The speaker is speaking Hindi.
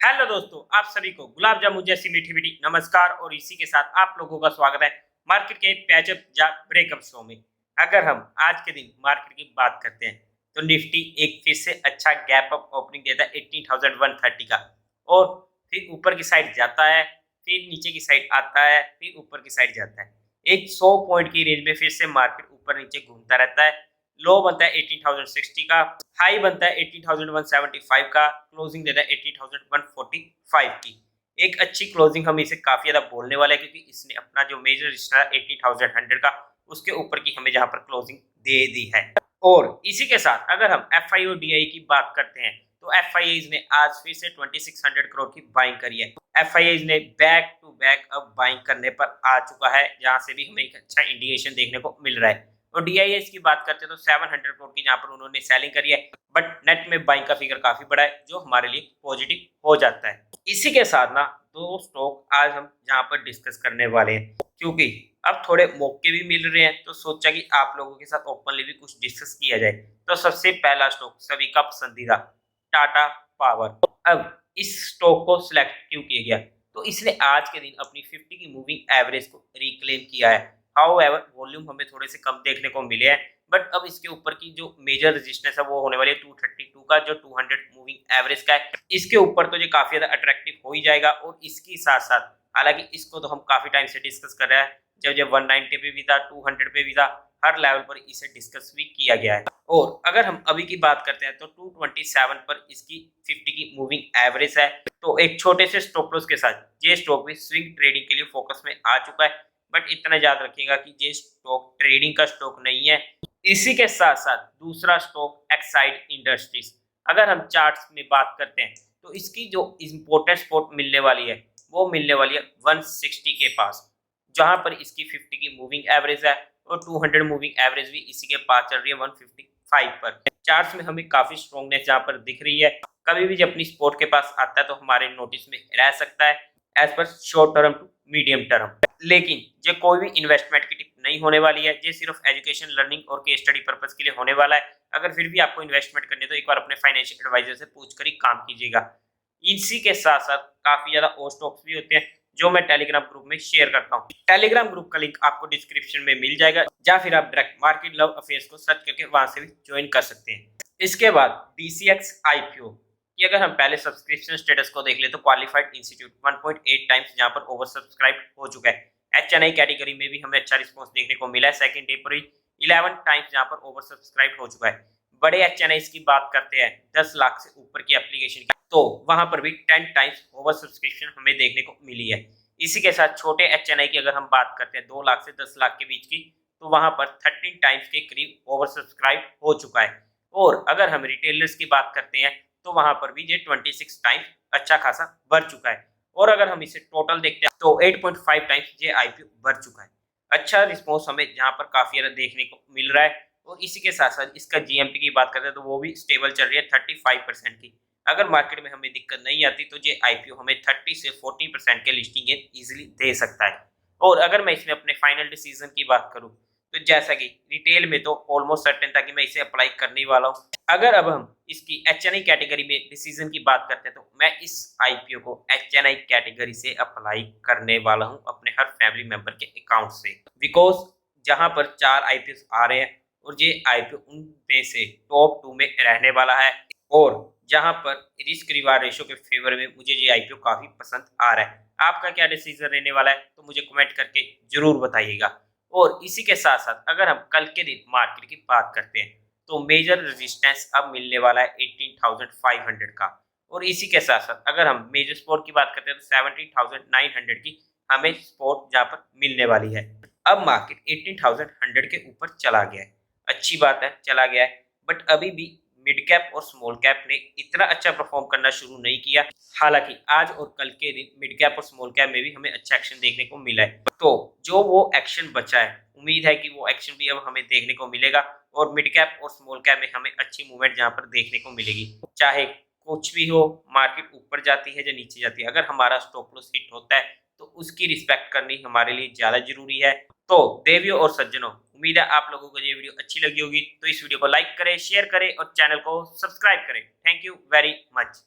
हेलो दोस्तों, आप सभी को गुलाब जामुन जैसी मीठी मीठी नमस्कार और इसी के साथ आप लोगों का स्वागत है मार्केट के पैचअप या ब्रेकअप शो में। अगर हम आज के दिन मार्केट की बात करते हैं तो निफ्टी एक फिर से अच्छा गैप अप ओपनिंग देता है 18,130 का और फिर ऊपर की साइड जाता है, फिर नीचे की साइड आता है, फिर ऊपर की साइड जाता है। एक 100 पॉइंट की रेंज में फिर से मार्केट ऊपर नीचे घूमता रहता है। लो बनता है 18,060 का, हाई बनता है 18,175 का, क्लोजिंग देता है 18,145 की। एक अच्छी क्लोजिंग हम इसे काफी ज्यादा बोलने वाले हैं क्योंकि इसने अपना जो मेजर रजिस्टर है 18,100 का उसके ऊपर की हमें जहां पर क्लोजिंग दे दी है। और इसी के साथ अगर हम F I O D I की बात करते हैं तो एफ आई ने आज फिर से 2600 करोड़ की बाइंग करी है। एफ आई ने बैक टू बैक अब बाइंग करने पर आ चुका है, जहां से भी हमें एक अच्छा इंडिकेशन देखने को मिल रहा है। और डीआईएस की बात करते हैं तो 700 करोड़ की जहां पर उन्होंने सेलिंग करी है, बट नेट में बाइंग का फिगर काफी बड़ा है जो हमारे लिए पॉजिटिव हो जाता है। इसी के साथ ना दो स्टॉक आज हम जहां पर डिस्कस करने वाले हैं क्योंकि अब थोड़े मौके भी मिल रहे हैं तो सोचा कि आप लोगों के साथ ओपनली भी कुछ डिस्कस किया जाए। तो सबसे पहला स्टॉक सभी का पसंदीदा टाटा पावर। अब इस स्टॉक को सिलेक्ट क्यों किया गया, तो इसने आज के दिन अपनी 50 की मूविंग एवरेज को रिक्लेम किया है। हाउएवर वॉल्यूम हमें थोड़े से कम देखने को मिले हैं, बट अब इसके ऊपर की जो मेजर रेजिस्टेंस है वो होने वाली है 232 का, जो 200 मूविंग एवरेज का है। इसके ऊपर तो ये काफी ज्यादा अट्रैक्टिव हो ही जाएगा। और इसके साथ साथ हालांकि इसको तो हम काफी टाइम से डिस्कस कर रहे हैं, जब जब 190 पे भी था, 200 पे भी था, हर लेवल पर इसे डिस्कस भी किया गया है। और अगर हम अभी की बात करते हैं तो 227 पर इसकी 50 की मूविंग एवरेज है। तो एक छोटे से स्टॉप लॉस के साथ ये स्टॉक भी स्विंग ट्रेडिंग के लिए फोकस में आ चुका है, बट इतना याद रखिएगा कि ये स्टॉक ट्रेडिंग का स्टॉक नहीं है। इसी के साथ साथ दूसरा स्टॉक एक्साइड इंडस्ट्रीज। अगर हम चार्ट्स में बात करते हैं तो इसकी जो इंपोर्टेंट सपोर्ट मिलने वाली है वो मिलने वाली है 160 के पास, जहां पर इसकी 50 की मूविंग एवरेज है और 200 मूविंग एवरेज भी इसी के पास चल रही है 155 पर। चार्ट्स में हमें काफी स्ट्रॉन्गनेस जहां पर दिख रही है, कभी भी जब अपनी सपोर्ट के पास आता है तो हमारे नोटिस में रह सकता है एज पर short term to medium term. लेकिन ये कोई भी इन्वेस्टमेंट की टिप नहीं होने वाली है, ये सिर्फ एजुकेशन, लर्निंग और केस स्टडी पर्पस के लिए होने वाला है। अगर फिर भी आपको इन्वेस्टमेंट करनी है तो एक बार अपने फाइनेंशियल एडवाइजर से पूछकर ही काम कीजिएगा। इसी के साथ साथ काफी ज्यादा और स्टॉक्स भी होते हैं जो मैं टेलीग्राम ग्रुप में शेयर करता हूँ। टेलीग्राम ग्रुप का लिंक आपको डिस्क्रिप्शन में मिल जाएगा, या फिर आप डायरेक्ट मार्केट लव अफेयर्स को सर्च करके वहां से भी ज्वाइन कर सकते हैं। इसके बाद डीसीएक्स आईपीओ कि अगर हम पहले सब्सक्रिप्शन स्टेटस को देख ले तो क्वालिफाइड इंस्टीट्यूट 1.8 टाइम्स जहां पर ओवर सब्सक्राइब हो चुका है। एचएनआई कैटेगरी में भी हमें अच्छा रिस्पांस देखने को मिला है, सेकंड डे पर ही 11 टाइम्स जहां पर ओवर सब्सक्राइब हो चुका है। बड़े एचएनआई की बात करते हैं 10 लाख से ऊपर की एप्लीकेशन की, तो वहां पर भी 10 टाइम्स ओवर सब्सक्रिप्शन हमें देखने को मिली है। इसी के साथ छोटे एचएनआई की अगर हम बात करते हैं 2 लाख से 10 लाख के बीच की, तो वहां पर 13 टाइम्स के करीब ओवर सब्सक्राइब हो चुका है। और अगर हम रिटेलर्स की बात करते हैं तो वहां पर भी ये 26 टाइम्स अच्छा खासा बढ़ चुका है। और अगर हम इसे टोटल देखते हैं तो 8.5 टाइम्स ये आईपीओ बढ़ चुका है। अच्छा रिस्पॉन्स हमें जहां पर काफी ज्यादा देखने को मिल रहा है। और इसी के साथ साथ इसका जीएमपी की बात करते हैं तो वो भी स्टेबल चल रही है 35% की। अगर मार्केट में हमें दिक्कत नहीं आती तो ये आईपीओ हमें 30 से 40% के लिस्टिंग गेन इजीली दे सकता है। और अगर मैं इसमें अपने फाइनल डिसीजन की बात करूं तो जैसा कि रिटेल में तो ऑलमोस्ट सर्टेन था कि मैं इसे अप्लाई करने ही वाला हूं। अगर अब हम इसकी एचएनआई कैटेगरी में डिसीजन की बात करते हैं तो मैं इस आईपीओ को एचएनआई कैटेगरी से अप्लाई करने वाला हूं अपने हर फैमिली मेंबर के अकाउंट से, बिकॉज जहां पर 4 आईपीओ आ रहे हैं और ये आईपीओ उनमें से टॉप 2 में रहने वाला है। और जहां पर रिस्क रिवार्ड रेशो के फेवर में मुझे ये आईपीओ काफी पसंद आ रहा है। आपका क्या डिसीजन रहने वाला है तो मुझे कमेंट करके जरूर बताइएगा। और इसी के साथ साथ अगर हम कल के दिन मार्केट की बात करते हैं तो मेजर रेजिस्टेंस अब मिलने वाला है 18,500 का। और इसी के साथ साथ अगर हम मेजर सपोर्ट की बात करते हैं तो 17,900 की हमें सपोर्ट जहां पर मिलने वाली है। अब मार्केट 18,100 के ऊपर चला गया है, अच्छी बात है चला गया है, बट अभी भी मिड कैप और स्मॉल कैप ने इतना अच्छा परफॉर्म करना शुरू नहीं किया। हालांकि आज और कल के दिन मिड कैप और स्मॉल कैप में भी हमें अच्छा एक्शन देखने को मिला है। तो जो वो एक्शन बचा है उम्मीद है कि वो एक्शन भी अब हमें देखने को मिलेगा और मिड कैप और स्मॉल कैप में हमें अच्छी मूवमेंट जहां पर देखने को मिलेगी। चाहे कुछ भी हो, मार्केट ऊपर जाती है या नीचे जाती है, अगर हमारा स्टॉप लॉस हिट होता है तो उसकी रिस्पेक्ट करनी हमारे लिए ज्यादा जरूरी है। तो देवियों और सज्जनों, उम्मीद है आप लोगों को ये वीडियो अच्छी लगी होगी, तो इस वीडियो को लाइक करें, शेयर करें और चैनल को सब्सक्राइब करें। Thank you very much.